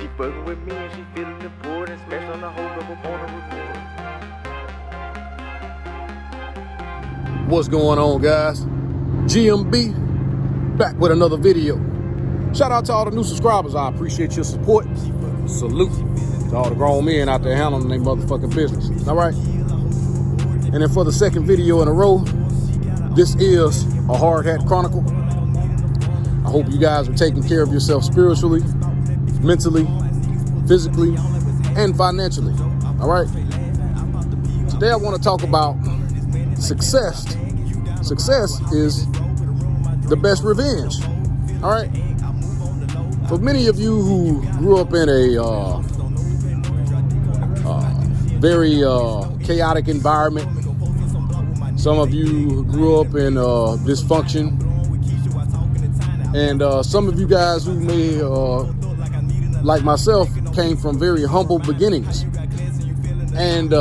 She fucking with me and she feeling important, especially on the hold up on the report. What's going on, guys? GMB back with another video. Shout out to all the new subscribers. I appreciate your support. Salute to all the grown men out there handling their motherfucking business. All right. And then for the second video in a row, this is a Hard Hat Chronicle. I hope you guys are taking care of yourself spiritually, mentally, physically, and financially. All right. Today I want to talk about success. Success is the best revenge. All right. For many of you who grew up in a very chaotic environment, some of you who grew up in dysfunction, and some of you guys who may, like myself, came from very humble beginnings. And,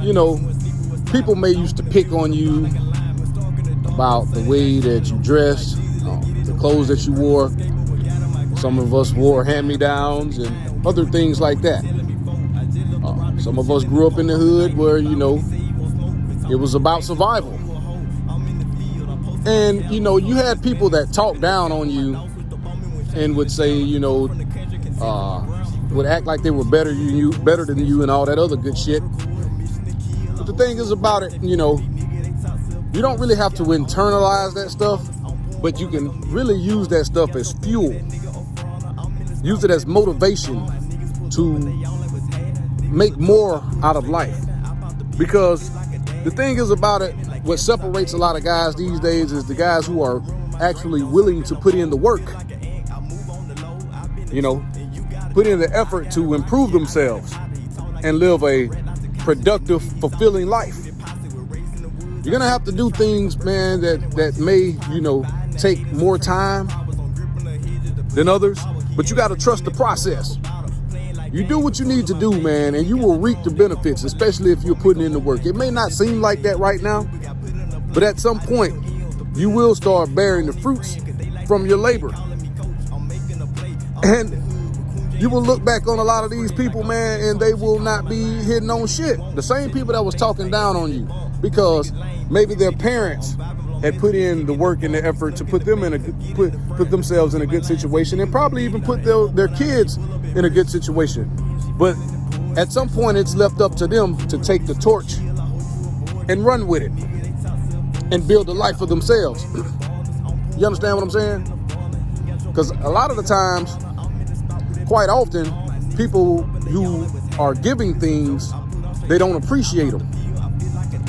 you know, people may used to pick on you about the way that you dressed, the clothes that you wore. Some of us wore hand-me-downs and other things like that. Some of us grew up in the hood where, you know, it was about survival. And, you know, you had people that talked down on you and would say, you know, would act like they were better than you and all that other good shit. But the thing is about it, you know, you don't really have to internalize that stuff, but you can really use that stuff as fuel. Use it as motivation to make more out of life. Because the thing is about it, what separates a lot of guys these days is the guys who are actually willing to put in the work. You know, put in the effort to improve themselves and live a productive, fulfilling life. You're gonna have to do things, man, that may, you know, take more time than others, but you gotta trust the process. You do what you need to do, man, and you will reap the benefits, especially if you're putting in the work. It may not seem like that right now, but at some point, you will start bearing the fruits from your labor. And you will look back on a lot of these people, man, and they will not be hitting on shit. The same people that was talking down on you because maybe their parents had put in the work and the effort to put them in put themselves in a good situation, and probably even put their kids in a good situation. But at some point, it's left up to them to take the torch and run with it and build a life for themselves. You understand what I'm saying? Because a lot of the times, quite often, people who are giving things, they don't appreciate them.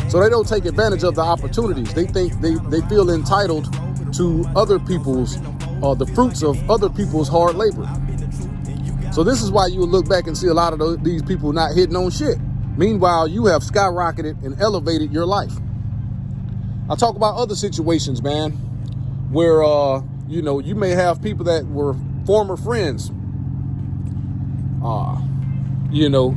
So they don't take advantage of the opportunities. They think they feel entitled to other people's, the fruits of other people's hard labor. So this is why you will look back and see a lot of these people not hitting on shit. Meanwhile, you have skyrocketed and elevated your life. I talk about other situations, man, where, you know, you may have people that were former friends, you know,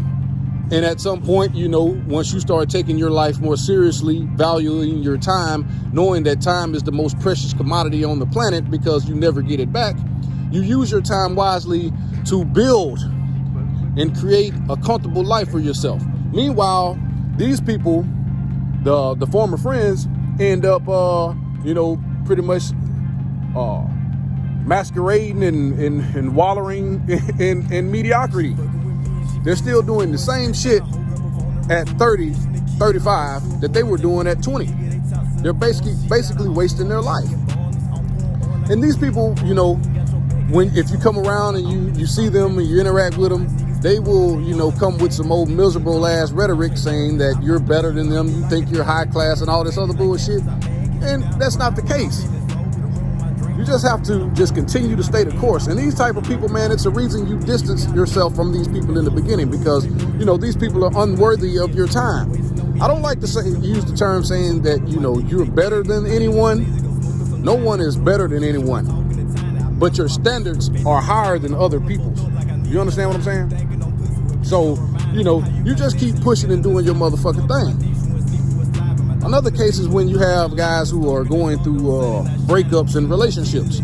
and at some point, you know, once you start taking your life more seriously, valuing your time, knowing that time is the most precious commodity on the planet because you never get it back, you use your time wisely to build and create a comfortable life for yourself. Meanwhile, these people, the former friends, end up, you know, pretty much masquerading and wallowing in mediocrity. They're still doing the same shit at 30, 35 that they were doing at 20. They're basically wasting their life. And these people, you know, if you come around and you see them and you interact with them, they will, you know, come with some old miserable ass rhetoric saying that you're better than them, you think you're high class and all this other bullshit. And that's not the case. You just have to just continue to stay the course. And these type of people, man, it's a reason you distance yourself from these people in the beginning, because, you know, these people are unworthy of your time. I don't like to use the term saying that, you know, you're better than anyone. No one is better than anyone, but your standards are higher than other people's. You understand what I'm saying? So, you know, you just keep pushing and doing your motherfucking thing. Another case is when you have guys who are going through breakups and relationships.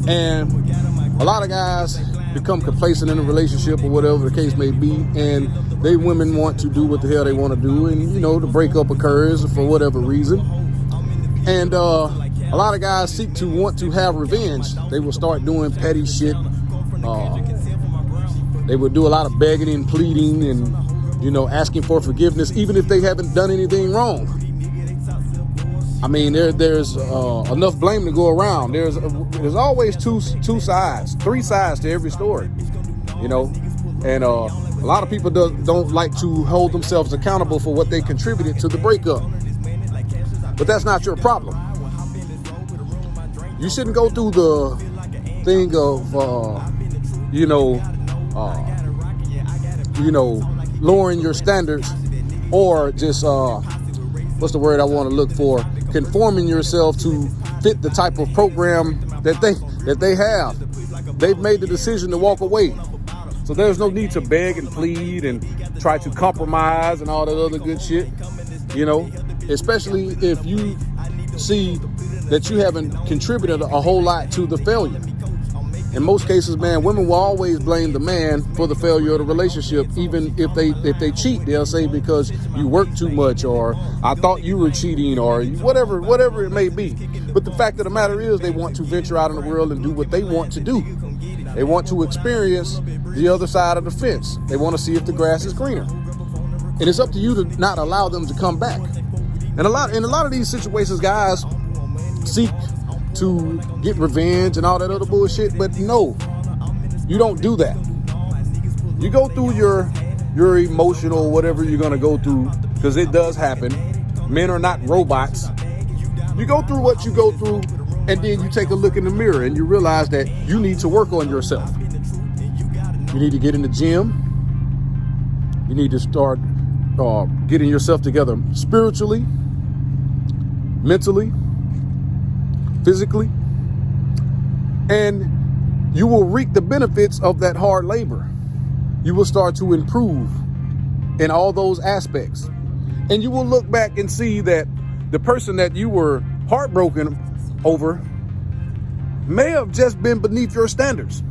And a lot of guys become complacent in a relationship or whatever the case may be, and they women want to do what the hell they want to do, and you know, the breakup occurs for whatever reason. And a lot of guys seek to want to have revenge. They will start doing petty shit. They will do a lot of begging and pleading and, you know, asking for forgiveness, even if they haven't done anything wrong. I mean, there's enough blame to go around. There's always two sides, three sides to every story, you know. And a lot of people don't like to hold themselves accountable for what they contributed to the breakup. But that's not your problem. You shouldn't go through the thing of, lowering your standards, or just, what's the word I want to look for? Conforming yourself to fit the type of program that they have. They've made the decision to walk away. So there's no need to beg and plead and try to compromise and all that other good shit, you know, especially if you see that you haven't contributed a whole lot to the failure. In most cases, man, women will always blame the man for the failure of the relationship. Even if they cheat, they'll say because you work too much, or I thought you were cheating, or whatever it may be. But the fact of the matter is, they want to venture out in the world and do what they want to do. They want to experience the other side of the fence. They want to see if the grass is greener. And it's up to you to not allow them to come back. And in a lot of these situations, guys seek to get revenge and all that other bullshit, but no, you don't do that. You go through your emotional whatever you're gonna go through, because it does happen. Men are not robots. You go through what you go through, and then you take a look in the mirror and you realize that you need to work on yourself. You need to get in the gym. You need to start getting yourself together spiritually, mentally, physically, and you will reap the benefits of that hard labor. You will start to improve in all those aspects, and you will look back and see that the person that you were heartbroken over may have just been beneath your standards,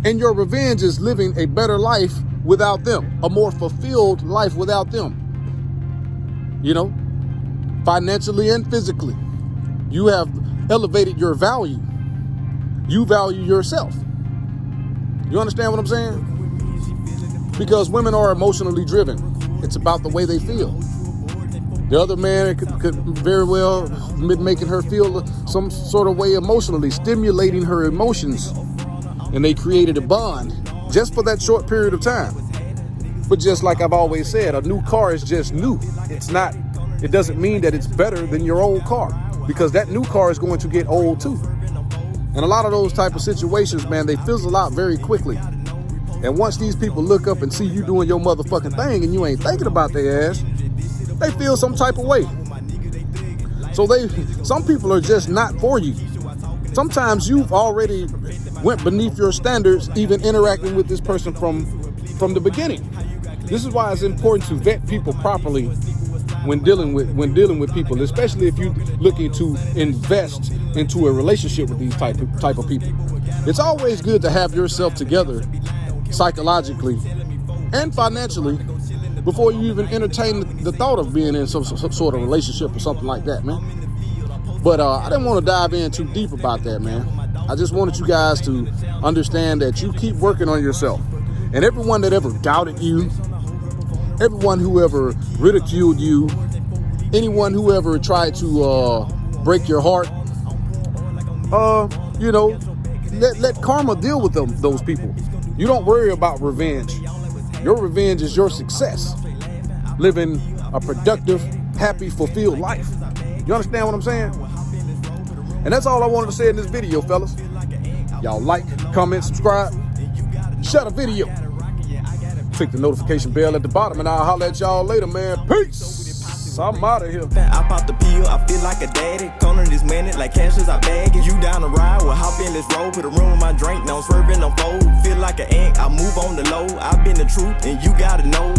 and your revenge is living a better life without them, a more fulfilled life without them, you know, financially and physically. You have elevated your value. You value yourself. You understand what I'm saying? Because women are emotionally driven. It's about the way they feel. The other man could very well be making her feel some sort of way emotionally, stimulating her emotions. And they created a bond just for that short period of time. But just like I've always said, a new car is just new. It doesn't mean that it's better than your old car, because that new car is going to get old too. And a lot of those type of situations, man, they fizzle out very quickly. And once these people look up and see you doing your motherfucking thing and you ain't thinking about their ass, they feel some type of way. So some people are just not for you. Sometimes you've already went beneath your standards, even interacting with this person from the beginning. This is why it's important to vet people properly when dealing with people, especially if you're looking to invest into a relationship with these type of people. It's always good to have yourself together psychologically and financially before you even entertain the thought of being in some sort of relationship or something like that, man. But I didn't want to dive in too deep about that, man. I just wanted you guys to understand that you keep working on yourself. And everyone that ever doubted you, everyone who ever ridiculed you, anyone who ever tried to break your heart, let karma deal with those people. You don't worry about revenge. Your revenge is your success. Living a productive, happy, fulfilled life. You understand what I'm saying? And that's all I wanted to say in this video, fellas. Y'all like, comment, subscribe, share the video. Click the notification bell at the bottom, and I'll holler at y'all later, man. Peace. I'm out of here. I pop the pill, I feel like a daddy. Corner this minute like cash as I bag it. You down the ride, well hop in this road. Put a room in my drink, now I'm swerving on fold. Feel like an ant, I move on the low. I've been the truth, and you gotta know.